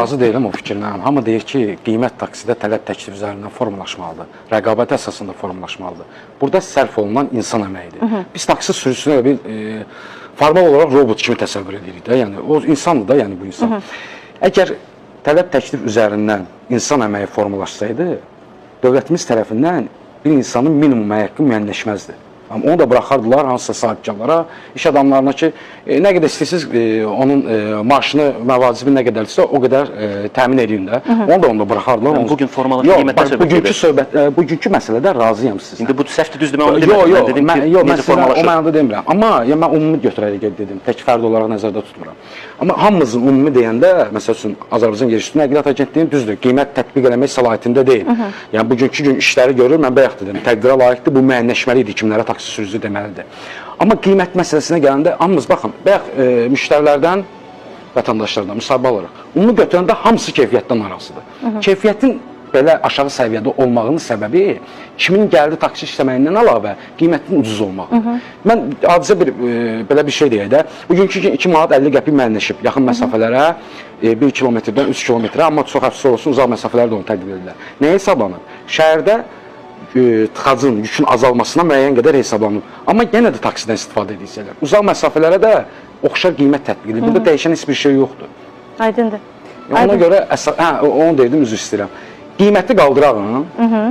razı deyiləm o fikirlə. Hamı deyir ki, qiymət taksidə tələb təklif üzərindən formalaşmalıdır. Rəqabət əsasında formalaşmalıdır. Burada sərf olunan insan əməyidir. Biz taksi sürücüsünü bir formal olaraq robot kimi təsəvvür edirik də. Yəni o insandır da, yəni bu insan. Əgər tələb təklif üzərindən insan əməyi formalaşsaydı, dövlətimiz tərəfindən bir insanın minimum əmək haqqı müəyyənləşməzdi. Onu da buraxardılar hansısa sahibkarlara, iş adamlarına ki, nə qədər istəyirsiniz, onun maaşını, məvacibi nə qədərdirsə, o qədər təmin edin də. Onu da onda buraxardılar. Bugün formalaşma qiymətə söhbət gedir. Bugünkü məsələdə razıyam sizə. İndi bu səhvdir, düzdür, mən onu dedim. Yox, məsələ o mənada demirəm. Amma mən ümumi götürərək dedim, tək fərd olaraq nəzərdə tutmuram. Amma hamımızın ümumi deyəndə, məsəl üçün, Azərbaycan Yerüstü Nəqliyyat Agentliyinin düzdür, qiymət tətbiq eləmək səlahiyyətində deyil. Yəni, bugünkü gün işləri görür, mən bayaq dedim, təqdirə layiqdir, bu müəyyənləşməli idi, kimlərə taksi sürücü deməlidir. Amma qiymət məsələsinə gələndə, hamımız baxın, bayaq müştərilərdən, vətəndaşlardan müsahibə alırıq. Ümumi götürəndə hamısı keyfiyyətdən narazıdır. Keyfiyyətin belə aşağı səviyyədə olmağının səbəbi kimin gəldi taksi işləməyindən əlavə qiymətin ucuz olmağıdır. Mən adicə belə bir şey deyək də, bugünkü gün 2 manat 50 qəpik müəyyənləşib yaxın məsafələrə, 1 kilometrdən 3 kilometrə, amma çox hafif olsun, uzaq məsafələrdə onu tətbiq edirlər. Nəyə hesablanır? Şəhərdə tıxacın, yükün azalmasına müəyyən qədər hesablanır. Amma yenə də taksidən istifadə edirsələr. Uzaq məsafələrə də oxşar qiymət tətbiq edilir. Burada dəyişən heç bir şey yoxdur. Aydındır. Ona görə, onu deyirdim, üzr istəyirəm. Qiyməti qaldırağın,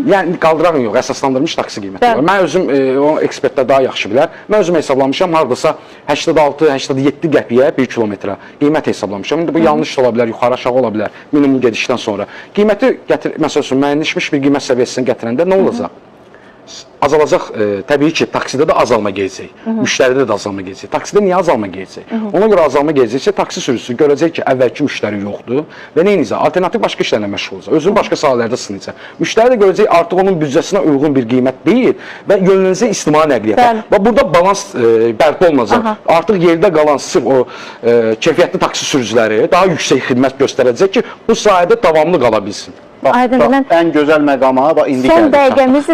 yəni qaldırağın yox, əsaslandırmış taksi qiyməti var. Mən özüm, o ekspertlər daha yaxşı bilər, mən özüm hesablamışam, haradasa 86-87 qəpiyə 1 kilometrə qiymət hesablamışam. İndi bu yanlış ola bilər, yuxarı aşağı ola bilər, minimum gedişdən sonra. Qiyməti, məsəl üçün, müəyyənləşmiş bir qiymət səviyyəsini gətirəndə nə olacaq? Azalacaq, təbii ki, taksidə də azalma gələcək, müştəridə də azalma gələcək. Taksidə niyə azalma gələcək? Ona görə azalma gələcəksə, taksi sürücüsü görəcək ki, əvvəlki müştəri yoxdur və nə edəcək? Alternativ başqa işlərlə məşğul olacaq, özünü başqa sahələrdə sınayacaq. Müştəri də görəcək, artıq onun büdcəsinə uyğun bir qiymət deyil və yönlənəcək ictimai nəqliyyata. Və burada balans bərpa olunacaq. Artıq yerdə qalan sırf o keyfiyyətli taksi sürücüləri daha yüksək xidmət göstərəcək ki, bu sahədə davamlı qala bilsin. Aydındır. Ən gözəl məqama indi gəldik. Son dəqiqəmiz